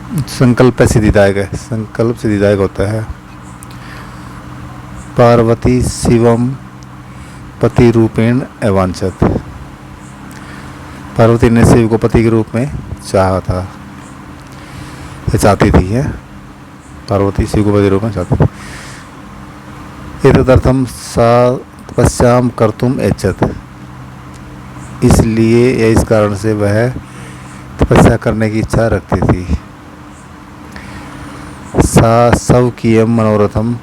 संकल्प सिद्धिदायक है, संकल्प सिद्धिदायक होता है। पार्वती शिवम पति रूपेण अवांछत। पार्वती ने शिव को पति के रूप में चाहा था, ये चाहती थी है। पार्वती शिव को पति रूप में चाहती थी। एतदर्थम सा तपस्याम कर्तुम ऐच्छत। इसलिए या इस कारण से वह तपस्या करने की इच्छा रखती थी। सा स्वकीयम मनोरथम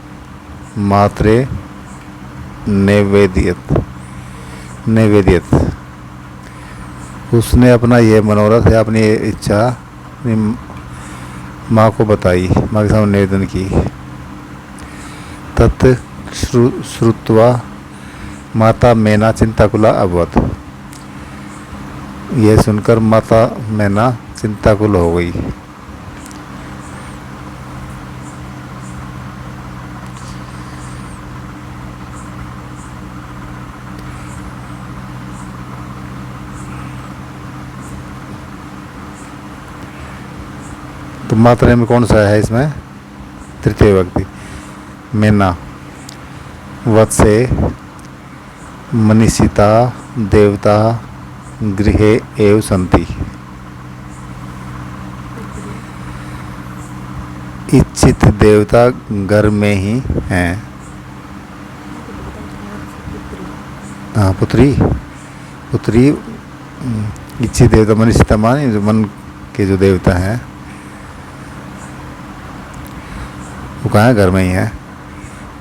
मात्रे नैवेद्यत। उसने अपना यह मनोरथ या अपनी इच्छा अपनी माँ को बताई, माँ के सामने निवेदन की। तत् श्रुत्वा माता मैना चिंताकुला अभवत। यह सुनकर माता मैना चिंताकुल हो गई। तो मात्रा में कौन सा है इसमें? तृतीय व्यक्ति। मैना वत्से मनीषिता देवता गृहे एव सन्ति। इच्छित देवता घर में ही हैं। हाँ, पुत्री पुत्री इच्छित देवता मनीषिता मान जो मन के जो देवता हैं वो कहाँ है? घर में ही है।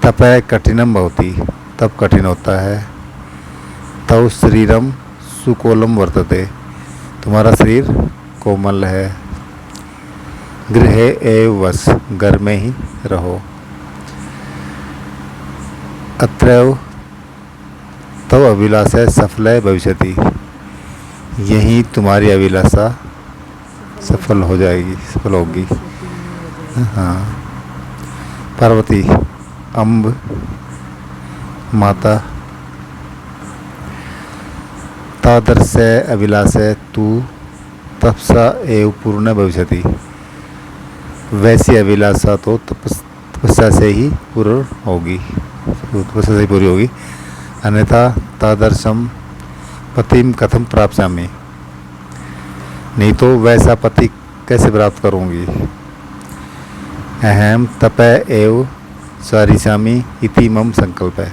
तप है कठिनम भवती, तप कठिन होता है। तव शरीरम सुकोलम वर्तते, तुम्हारा शरीर कोमल है। गृहे एव वस, घर में ही रहो। अत्रैव तव अभिलाषा सफल भविष्यति, यही तुम्हारी अभिलाषा सफल हो जाएगी, सफल होगी। हाँ। पार्वती अम्ब माता तादर्श अभिलाष तू तपसा एव पूर्ण भविष्यति। वैसी अभिलाषा तो तपस्या से ही पूर्ण होगी, तपस्या से ही पूरी होगी। अन्यथा तादर्शम पतिम कथम प्राप्स्यामि, नहीं तो वैसा पति कैसे प्राप्त करूँगी। अहम तप एव सरिष्यामि इति मम संकल्प है,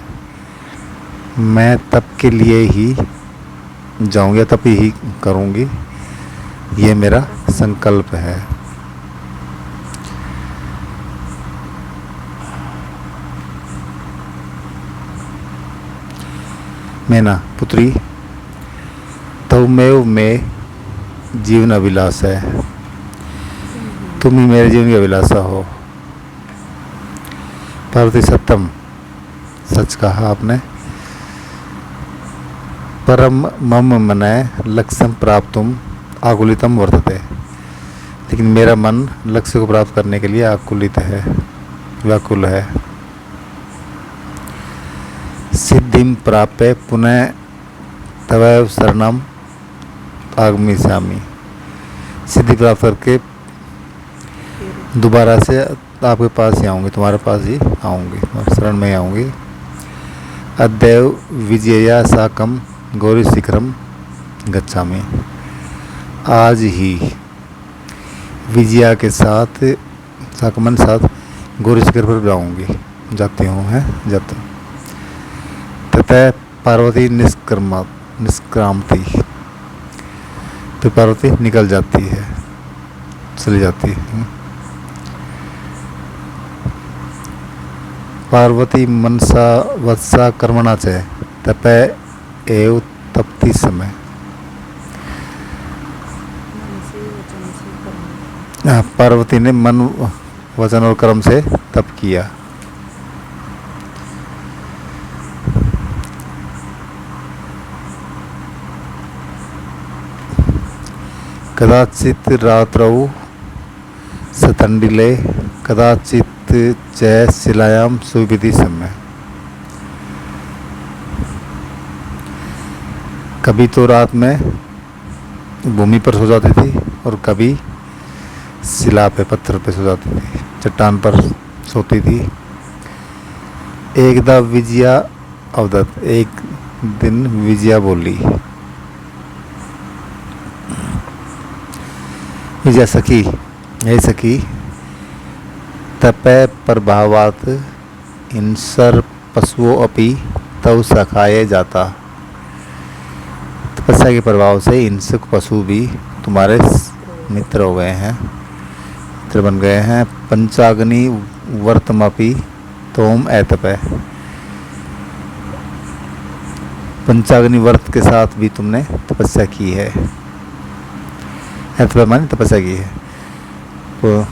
मैं तप के लिए ही जाऊँगी, तप ही करूँगी, ये मेरा संकल्प है। मैना पुत्री तवमेव में जीवन अभिलाष है, तुम ही मेरे जीवन की अभिलाषा हो। पार्वती सत्यम, सच कहा आपने। परम मम मनय लक्ष्यम प्राप्तुम आकुलितम वर्तते, लेकिन मेरा मन लक्ष्य को प्राप्त करने के लिए आकुलित है, व्याकुल है। सिद्धिम प्राप्य पुनः तवैव शरणम आगमिष्यामि, सिद्धि प्राप्त करके दोबारा से आपके पास ही आऊँगी, तुम्हारे पास ही आऊँगी, तुम्हारे शरण में ही आऊँगी। अद्यैव विजया साकम गौरी शिखरम गच्छामि, आज ही विजया के साथ साकमन साथ गौरी शिखर पर जाऊँगी, जाती हूँ, है जाता हूँ। ततः पार्वती निष्क्रामती, तो पार्वती निकल जाती है, चली जाती है। पार्वती मनसा वत्सा कर्मणा च तप एव तपति समय। पार्वती ने मन वचन और कर्म से तप किया। कदाचित रात्रौ सतंडिले कदाचित च शिलायाम सुविधि समय, कभी तो रात में भूमि पर सो जाती थी और कभी शिला पे, पत्थर पे सो जाती थी, चट्टान पर सोती थी। एकदा विजया अवदत, एक दिन विजया बोली, विजया सखी, हे सखी, तपय प्रभावात इंसर पशुओं अपि तव सखाए जाता। तपस्या के प्रभाव से हिंसक पशु भी तुम्हारे मित्र हो गए हैं, मित्र बन गए हैं। पंचाग्नि वर्तमपि तोम एतपय, पंचाग्नि वर्त के साथ भी तुमने तपस्या की है। एतपय माने तपस्या की है। तो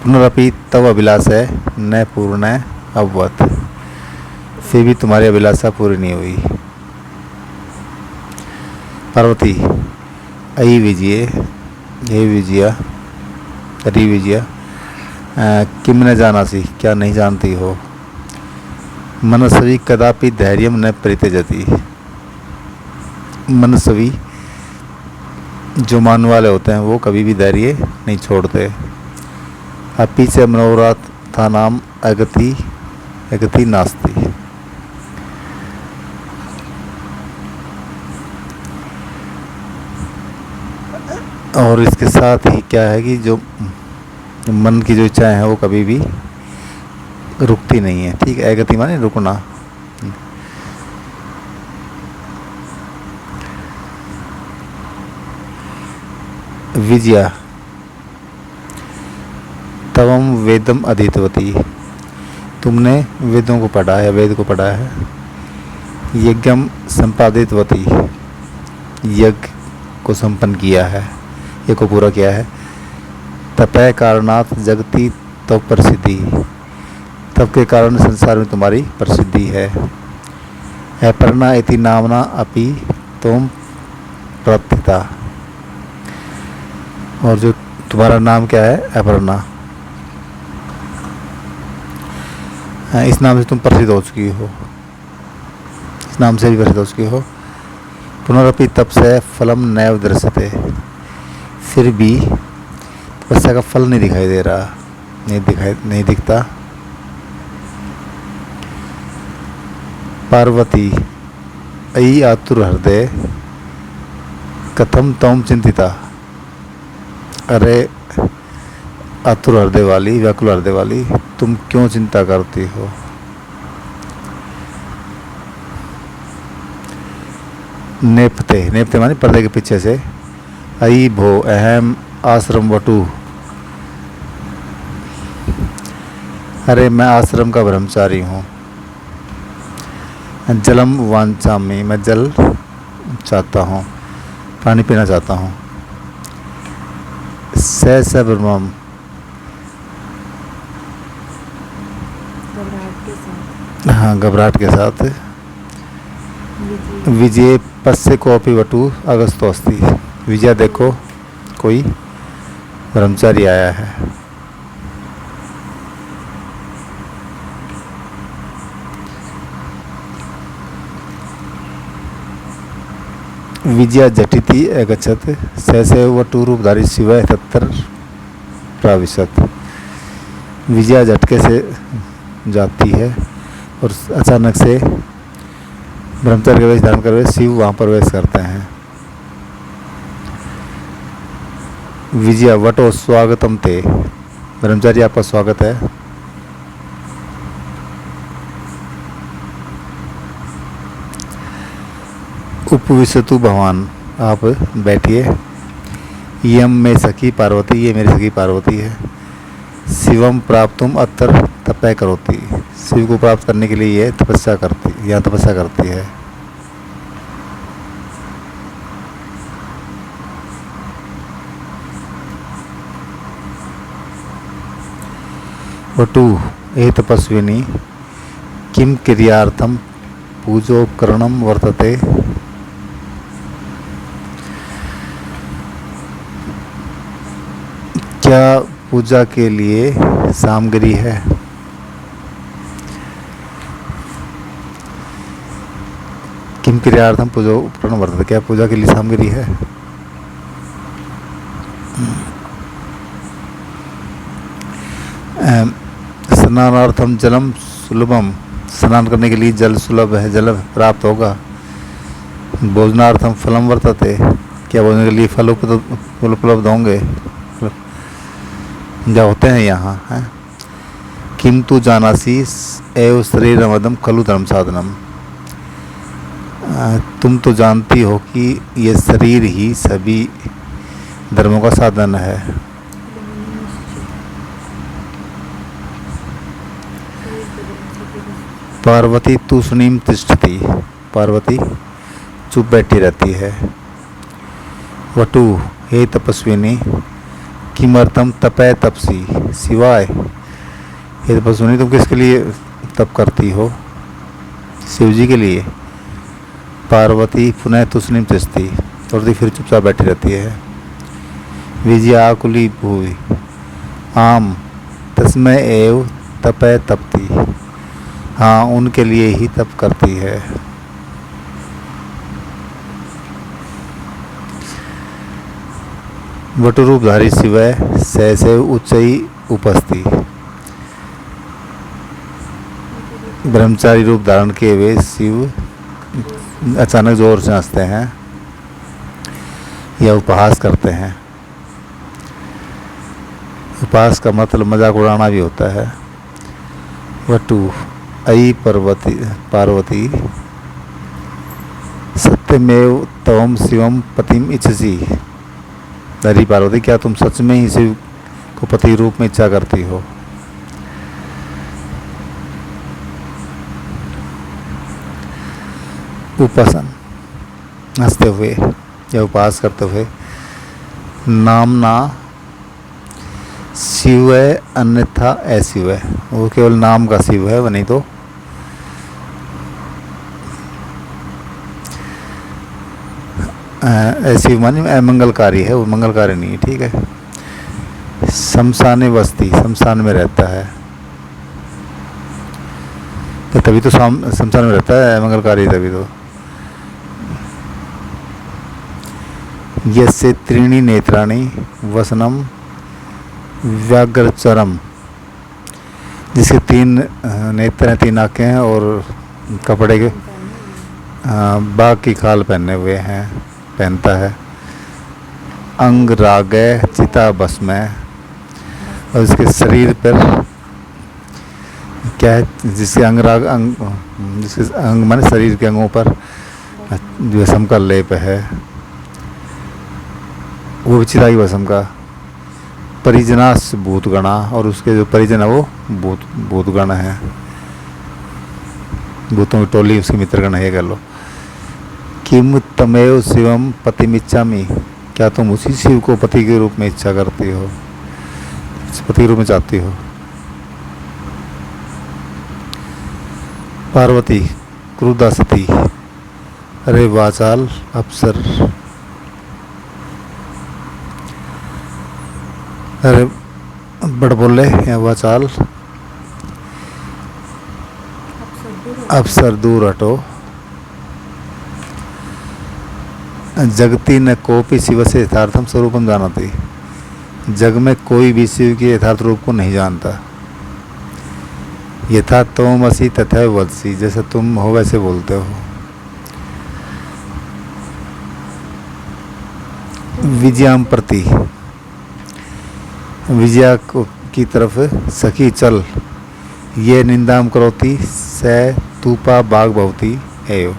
पुनरपि तव अभिलाष है न पूर्ण अववत, फिर भी तुम्हारी अभिलाषा पूरी नहीं हुई। पार्वती, अयि विजय, हे विजया, अरे विजया, किम न जानासी, क्या नहीं जानती हो। मनस्वी कदापि धैर्यम न परित्यजति, मनस्वी जो मानने वाले होते हैं वो कभी भी धैर्य नहीं छोड़ते। अपि च मनोरथा नाम अगति, अगति नास्ति, और इसके साथ ही क्या है कि जो मन की जो इच्छाएं हैं वो कभी भी रुकती नहीं है। ठीक है, अगति माने रुकना। विजया, तवम वेदम अधीतवती, तुमने वेदों को पढ़ा है, वेद को पढ़ा है। यज्ञम संपादितवती, यज्ञ को संपन्न किया है, ये को पूरा किया है। तपय कारणात् जगति तो प्रसिद्धि, तप के कारण संसार में तुम्हारी प्रसिद्धि है। अपर्णा इति नामना अपि तुम प्राप्तिता, और जो तुम्हारा नाम क्या है, अपर्णा, इस नाम से तुम प्रसिद्ध हो चुकी हो, इस नाम से भी प्रसिद्ध हो चुकी हो। पुनरपि तप से फलम नैव दृश्यते, फिर भी तपस्या का फल नहीं दिखाई दे रहा, नहीं दिखता। पार्वती, अयि आतुर हृदय कथम तम चिंतिता, अरे आतुर हृदय वाली, व्याकुल हृदय वाली, तुम क्यों चिंता करती हो। नेपते, नेपते माने पर्दे के पीछे से। अयि भो अहम आश्रम वटु, अरे मैं आश्रम का ब्रह्मचारी हूँ। जलम वांछामि, मैं जल चाहता हूँ, पानी पीना चाहता हूँ। स ब्रह्मम, हाँ घबराहट के साथ। विजय पश्य कोपी वटु अगस्तो अस्ति, विजय देखो कोई ब्रह्मचारी आया है। विजया झटिति अगच्छत, सहसे वटु रूपधारी शिव तत्र प्राविशत, विजया झटके से जाती है और अचानक से ब्रह्मचारी का वेश धारण कर हुए शिव वहाँ प्रवेश करते हैं। विजया वटो स्वागतम ते, ब्रह्मचारी आपका स्वागत है। उपविशतु भगवान, आप बैठिए। यम में सखी पार्वती, ये मेरी सखी पार्वती है। शिवम प्राप्तुम अत्र तपय करोति, शिव को प्राप्त करने के लिए यह तपस्या करती, यहाँ तपस्या करती है। वटु, हे तपस्विनी, किम क्रियार्थम पूजोपकरणम वर्तते, क्या पूजा के लिए सामग्री है। किम क्रियार्थम पूजो उपकरण वर्तते, क्या पूजा के लिए सामग्री है। स्नानार्थम जलम सुलभम, स्नान करने के लिए जल सुलभ है, जल प्राप्त होगा। भोजनार्थम फलम वर्तते, क्या भोजन के लिए फल उपलब्ध होंगे, क्या होते हैं यहाँ हैं। किंतु जानासी एव शरीरमदम खलु धर्म साधनम, तुम तो जानती हो कि ये शरीर ही सभी धर्मों का साधन है। पार्वती तूष्णीम तिष्ठति, पार्वती चुप बैठी रहती है। वटु, हे तपस्विनी, किमर्थम तपय तपसी, सिवाय हे तपस्विनी तुम किसके लिए तप करती हो, शिव जी के लिए। पार्वती पुनः तूष्णीम तिष्ठति, पार्वती फिर चुपचाप बैठी रहती है। विजयाकुली भूवि, आम तस्मै एव तपय तपती, हाँ उनके लिए ही तप करती है। वटुरूपधारी शिव सहसैव उच्चई उपस्थि, ब्रह्मचारी रूप धारण किए हुए शिव अचानक जोर से हंसते हैं या उपहास करते हैं। उपहास का मतलब मजाक उड़ाना भी होता है। वटु, अयि पार्वती सत्यमेव तवम शिवम पतिम इच्छसी, अरे पार्वती क्या तुम सच में ही शिव को पति रूप में इच्छा करती हो। उपासन, हंसते हुए या उपहास करते हुए। नामना शिव है, अन्यथा अशिव है, वो केवल नाम का शिव है, वो नहीं तो ऐसी मानी अमंगलकारी है, वो मंगलकारी नहीं है, ठीक है। शमशान बस्ती, शमशान में रहता है, तो तभी तो शमशान में रहता है, मंगलकारी तभी तो। यस्य त्रीणि नेत्राणि वसनम व्याघ्रचरम, जिसके 3 नेत्र हैं, 3 आँखें हैं और कपड़े के बाघ की खाल पहने हुए हैं, पहनता है। अंग रागय चिता भस्म, और इसके शरीर पर क्या है, जिसके जिसके अंग माने शरीर के अंगों पर भस्म का लेप है, वो भी चिता की भस्म का। परिजनास भूतगणा, और उसके जो परिजन है वो भूतगण है, भूतों की टोली उसके मित्रगण है, कह लो। किम तमेव शिवम पतिमिच्छामि, क्या तुम उसी शिव को पति के रूप में इच्छा करती हो, पति के रूप में चाहती हो। पार्वती क्रुद्धा सती, अरे वाचाल अप्सर, अरे बड़ बोले या वाचाल, अप्सर दूर हटो। जगती न कोपी शिव से यथार्थम स्वरूपम जानती, जग में कोई भी शिव के यथार्थ रूप को नहीं जानता। यथा त्वमसि तथा वदसि, जैसे तुम हो वैसे बोलते हो। विजयाम प्रति, विजया की तरफ सखी चल, ये निंदाम करोति स तूपा बाघ भवती एव,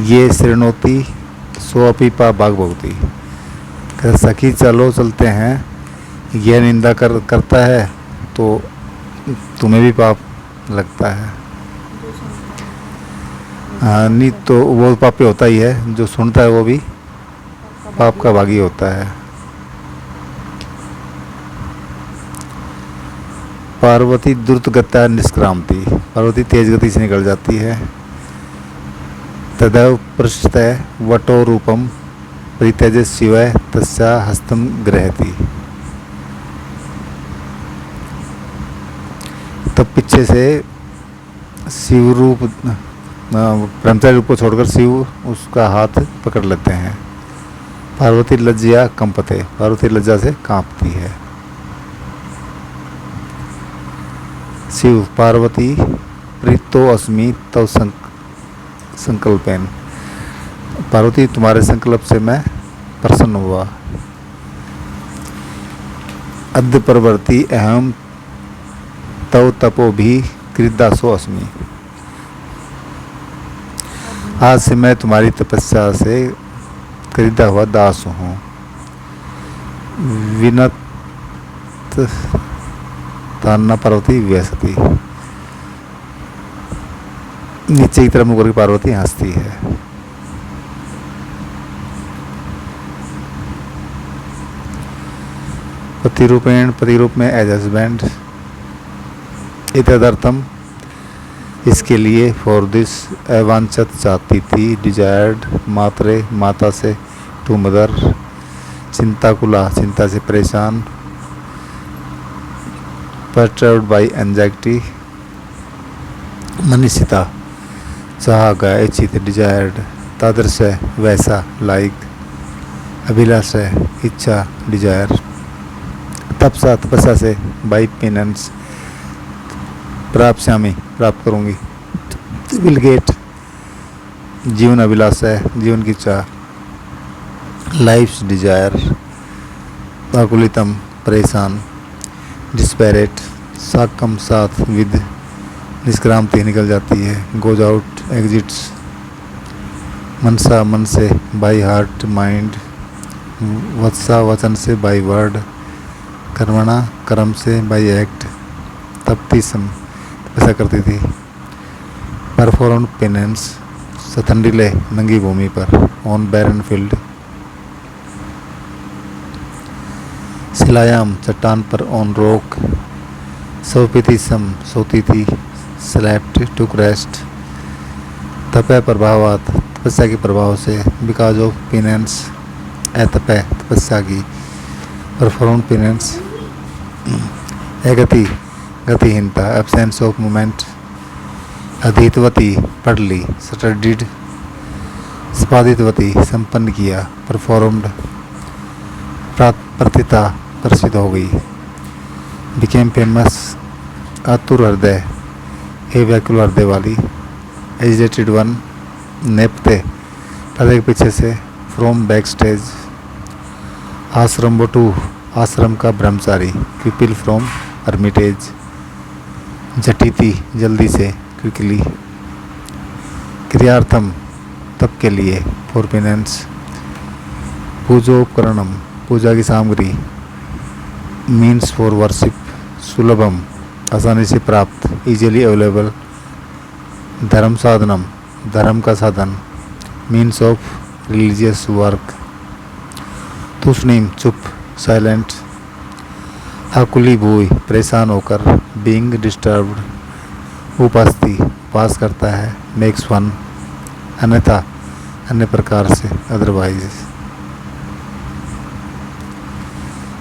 ये शृणोति सोअपि पा बाघ भवती, सखी चलो चलते हैं, यह निंदा करता है तो तुम्हें भी पाप लगता है। हाँ, नहीं तो वो पापी होता ही है, जो सुनता है वो भी पाप का भागी होता है। पार्वती द्रुत गत्या निष्क्रामती, पार्वती तेज गति से निकल जाती है। तदैव पृष्ठतः वटो रूपम परित्यज्य शिव तस्या हस्तम गृहति, तब पीछे से शिव रूप ब्रह्मचारी रूप को छोड़कर शिव उसका हाथ पकड़ लेते हैं, पार्वती लज्जया कंपते, पार्वती लज्जा से कांपती है। शिव पार्वती प्रीतो अस्मि तव संकल्पेन, पार्वती तुम्हारे संकल्प से मैं प्रसन्न हुआ। अद्य प्रवर्ती अहम तव तपो भी कृदासो अस्मि, आज से मैं तुम्हारी तपस्या से खरीदा हुआ दास हूँ। विनत तान्ना पार्वती व्यसती, नीचे की तरफ मुकर के पार्वती हंसती है। पतिरूपेण, पति रूप में एज हस्बैंड। इतदर्थम, इसके लिए, फॉर दिस, अवांछित चाहती थी, डिजायर्ड मातरे, माता से, टू मदर, चिंताकुला, चिंता से परेशान, परटर्ब्ड बाय एंजाइटी, मनीषिता, चाहा गया, इच्छित, डिजायर्ड, तादृश, वैसा, लाइक, अभिलाष, इच्छा, डिजायर, तपसा, तपस्या से, बाई पेनेंस, प्राप्स्यामि, प्राप्त करूंगी, विल गेट, जीवन अभिलाष है, जीवन की चाह, लाइफ्स डिजायर, आकुलितम, परेशान, डिस्पेरेट, साकम, साथ, विद, निष्क्रांति, निकल जाती है, गोज आउट, एग्जिट्स, मनसा, मन से, बाई हार्ट, माइंड, वत्सा, वचन से, बाई वर्ड, कर्मणा, कर्म से, बाई एक्ट, तप्तिसम, ऐसा करती थी, परफॉर्म पेनेंस, सतंडिले, नंगी भूमि पर, ऑन बैरन फील्ड, शिलायाम, चट्टान पर, ऑन रॉक, सौपीतिसम, सोती थी, स्लेप्ट, टुक रेस्ट, तपय प्रभावात, तपस्या के प्रभाव से, बिकॉज ऑफ पेनेंस, अतपय, तपस्या की, परफॉर्म पेनेंस, अगति, गतिहीनता, एब्सेंस ऑफ मूवमेंट, अधीतवती, पढ़ ली, स्टडीड, स्पादितवती, संपन्न किया, परफॉर्म्ड, प्रतिता, प्रसिद्ध हो गई, बिकेम फेमस, आतुर हृदय, हे व्याकुल हृदय वाली, एजिटेटेड वन, नेपते, पर्दे के पीछे से, फ्रॉम बैक स्टेज, आश्रम बटू, आश्रम का ब्रह्मचारी, पीपल फ्रॉम हर्मिटेज, झटिति, जल्दी से, क्विकली, क्रियार्थम, तप के लिए, फॉर पेनेंस, पूजोपकरणम, पूजा की सामग्री, मीन्स फॉर वर्शिप, सुलभम, आसानी से प्राप्त, इजीली अवेलेबल, धर्म साधनम, धर्म का साधन, मीन्स ऑफ रिलीजियस वर्क, तूष्णीम, चुप, साइलेंट, आकुली भूई, परेशान होकर, बीइंग डिस्टर्ब्ड, उपास्ति, उपास करता है, मेक्स फन, अन्यथा, अन्य प्रकार से, अदरवाइज,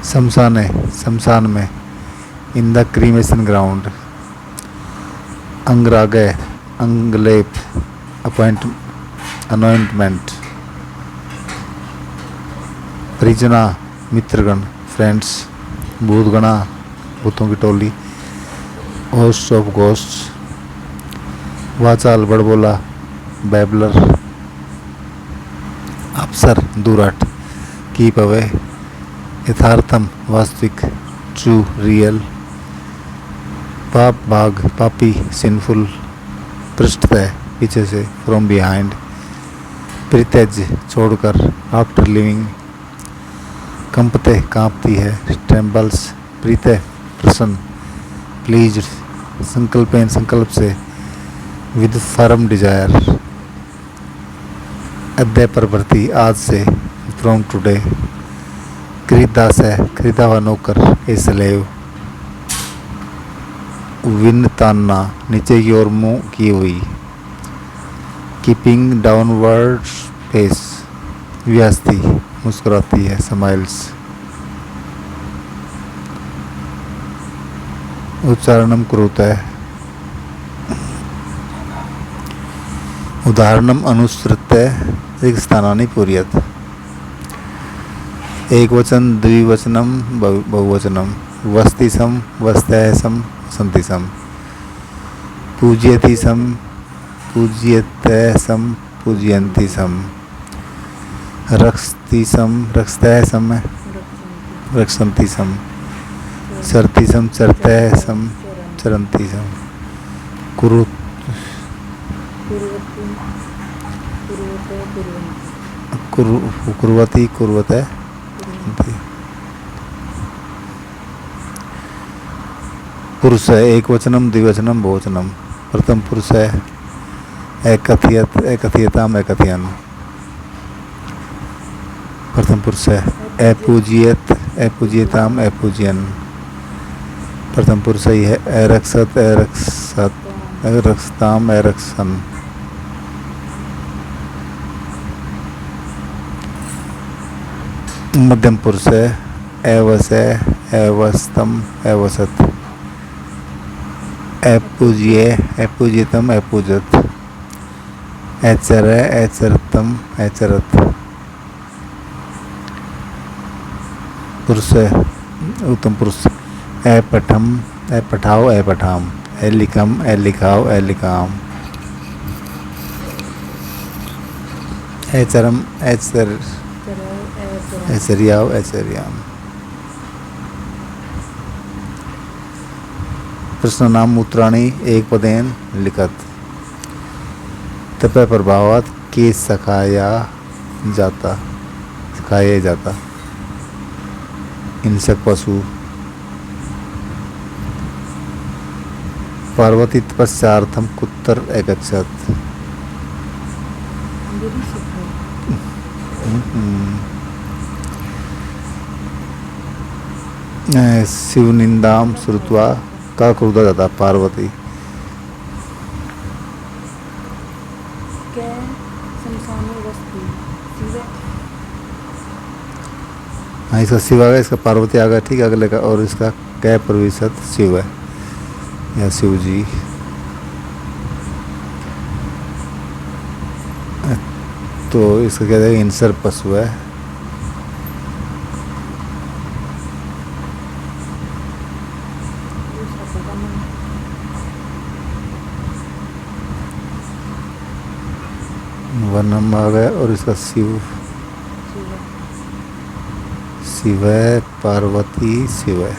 शमशाने, शमशान में, इन द क्रीमेशन ग्राउंड, अंगरागय, अंगलेप, अनॉइंटमेंट, परिजना, मित्रगण, फ्रेंड्स, भूतगणा, भूतों की टोली, होस्ट ऑफ गोस्ट्स, वाचाल, बड़बोला, बैबलर, अफसर, दूरट, कीप अवे, यथार्थम, वास्तविक, ट्रू, रियल, पाप भाग, पापी, सिंफुल, पृष्ठतः, पीछे से, फ्रॉम बिहाइंड, परित्यज, छोड़कर, आफ्टर लिविंग, कंपते, कांपती है, ट्रेम्बल्स, प्रीते, प्रसन्न, प्लीज, संकल्पेन, संकल्प से, विद फर्म डिजायर, अद्य प्रवृत्ति, आज से, फ्रॉम टुडे, खरीदास है, खरीदा हुआ नौकर, ए स्लेव, विनतान्ना, नीचे की ओर मुंह की हुई, कीपिंग डाउनवर्ड फेस, व्यस्ती, मुस्कुराती है, स्माइल्स, उच्चारणम कुरुत है, उदाहरणम अनुसृत्य, एक स्थानानि पूर्यत, एक वचन द्विवचनम बहुवचनम वस्ति सम वस्तय सम वसंति सम पूज्यति सम पूज्यते सम पूजयन्ति सम रक्षति सम रक्षतय सम रक्षन्ति सम चरति सम चरतय सम चरन्ति सम कुरु कुर्वती कुर्वते पुरुष है एक वचनम द्विवचनम बहुवचनम प्रथम पुरुष है एकथयत एकथयताम एकथयन प्रथम पुरुष है अपूजियत अपूजियताम अपूजयन प्रथम पुरुष ही है अरक्षत अरक्षत अरक्षताम अरक्षन मध्यम पुरुष है एवस एवस्तम एवसत अपूज्य अपूजितम अपूजत ऐचर ऐचरतम ऐचरत पुरुष है उत्तम पुरुष अपठम अपठाओ अपठाम एलिखम एलिखाओ एलिखाम ऐचरम ऐचर ऐचरियाओ ऐचरियाम प्रश्न नाम उत्तराणी एक पदेन लिखत तप प्रभावात के सखाया जाता हिंसक पशु पार्वती तपस्यार्थम कुत्तर एकच्छत शिव निंदाम श्रुत्वा का क्रोधा जाता पार्वती हाँ इसका शिव आ गया इसका पार्वती आ गया ठीक है अगले का और इसका कै प्रतिशत शिव है या शिव जी तो इसका क्या है इंसर पशु है वनम आ गया और इसका शिव शिव है पार्वती शिव है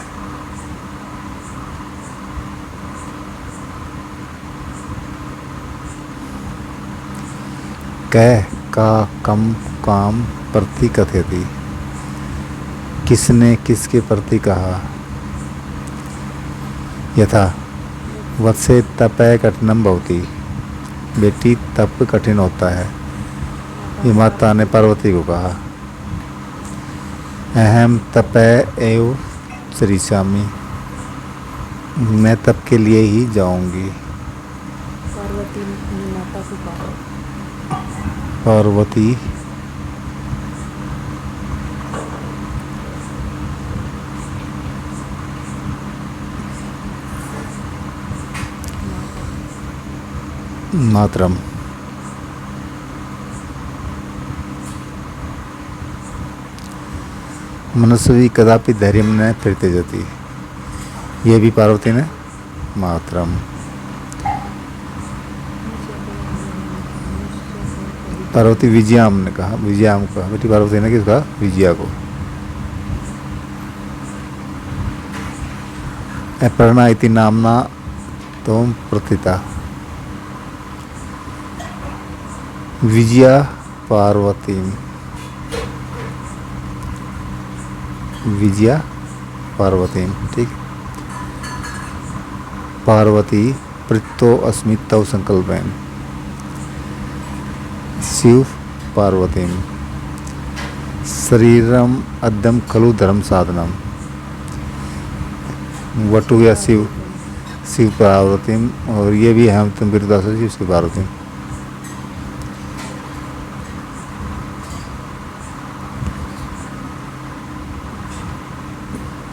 कै का कम काम प्रति कथयति किसने किसके प्रति कहा यथा वत्से तपय कठिनम भवति बेटी तप कठिन होता है ये माता ने पार्वती को कहा अहम तपय एव चरिष्यामि मैं तप के लिए ही जाऊंगी पार्वती ने माता को कहा पार्वती मातरम मनस्वी कदापि धैर्य न फिरते जाती ये भी पार्वती ने मातरम पार्वती विजयाम ने कहा विजयाम को बेटी पार्वती ने किसका विजया को अपर्णा इति नामना तोम प्रतिता विजया पार्वती विजया पार्वती ठीक पार्वती प्रीतो अस्मितौ संकल्पेन शिव पार्वती शरीरम अद्यम खलु धर्म साधनम वटु या शिव शिव पार्वती और ये भी हम तुम बिरदास शिव पार्वती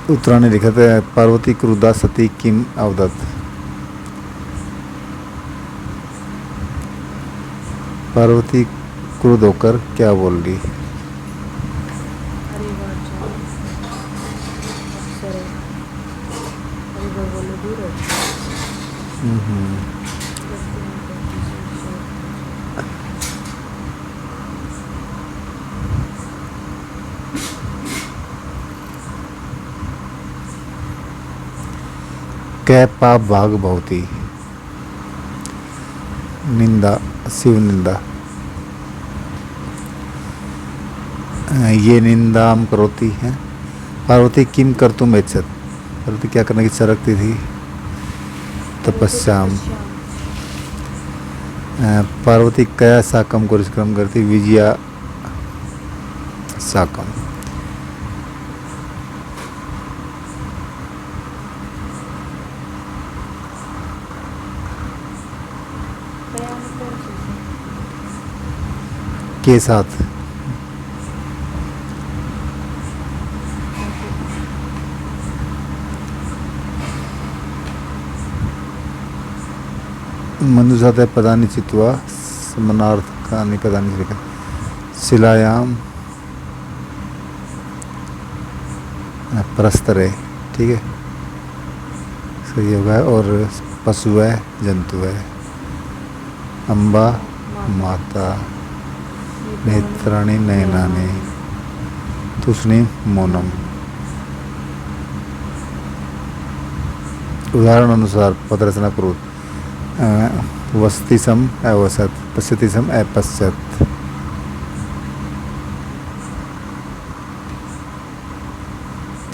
उत्तराणी लिखते हैं पार्वती क्रुद्धा सती किम अवदत पार्वती क्रुद्ध होकर क्या बोल रही करे अभी बोले दूर है जबकि मैं कहती हूँ, कै पाप भाग बहुती, निंदा शिव निंदा। ये निंदा हम करोती है पार्वती किम कर तुम इच्छत। पार्वती क्या करने की इच्छा रखती थी? तपस्याम। पार्वती कया साकम को निष्क्रम करती? विजया साकम। कया में कौन सी है? के साथ मनुष्य पदानी चित्वा समानार्थ का नहीं पता नहीं लिखा। शिलायाम परस्तरे, ठीक है सही होगा। और पशु है जंतु है। अम्बा माता, नेत्राणी नयनानि, तुष्णी मौनम। उदाहरण अनुसार पदरचना करो। वसति सम अवसत, पश्यति सम अपश्यत।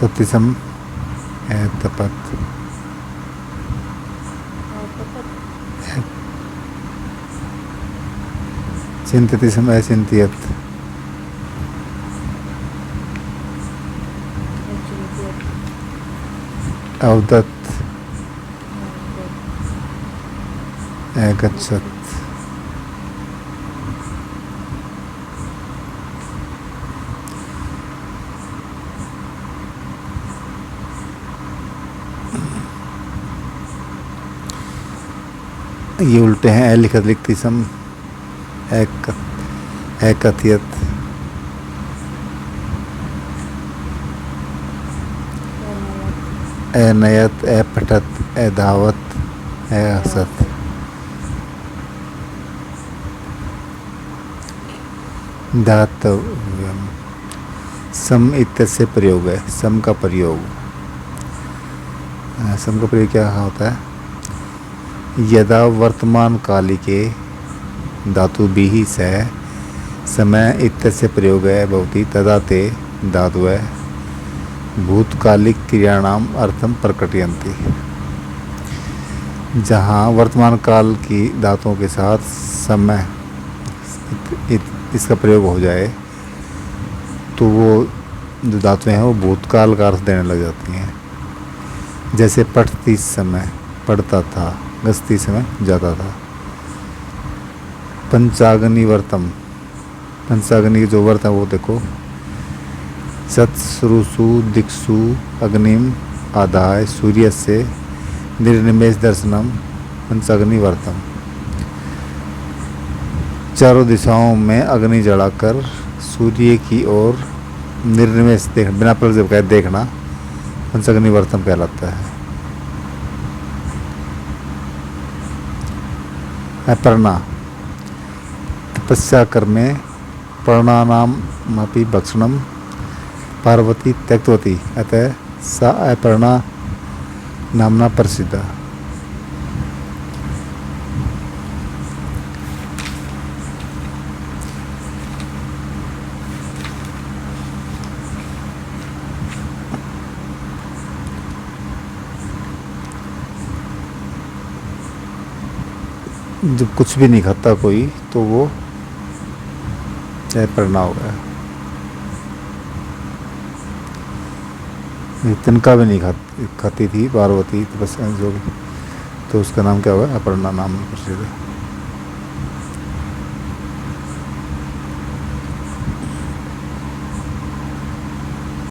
तपति सम तपत। चिंतति सम अचिंत्यत। अवदत गच्छत। ये उल्टे हैं। लिखत लिखती सम एकतियत। अनयत अपठत अधावत असत। दातव्यम। सम इत्यस्य प्रयोग है। सम का प्रयोग, सम का प्रयोग क्या होता है? यदा वर्तमान कालिके धातु भी से समय इत्यस्य प्रयोग है भवति तदा ते धातु है भूतकालिक क्रियाणाम अर्थम प्रकटयन्ति। जहाँ वर्तमान काल की धातुओं के साथ समय इसका प्रयोग हो जाए तो वो जो धातुएं हैं वो भूतकाल का अर्थ देने लग जाती हैं। जैसे पठती समय पढ़ता था, गस्ती समय जाता था। पंचाग्नि वर्तम, पंचाग्नि के जो वर्त है वो देखो। सत्सुरुसु दिक्षु अग्निम आदाय सूर्य से निर्निमेष दर्शनम पंचाग्नि वर्तम। चारों दिशाओं में अग्नि जलाकर सूर्य की ओर निर्निमेष देख, बिना पलक झपकाए देखना पंचाग्नि वर्तम कहलाता है। अपर्णा तपस्या कर्मे पर्णानाम अपि भक्षणम पार्वती त्यक्तवती अतः सा अपर्णा नामना प्रसिद्धा। जब कुछ भी नहीं खाता कोई तो वो अपर्णा हो गया। तिनका भी नहीं खाती थी पार्वती तपस्या जो, तो उसका नाम क्या हुआ? अपर्णा नाम प्रसिद्ध।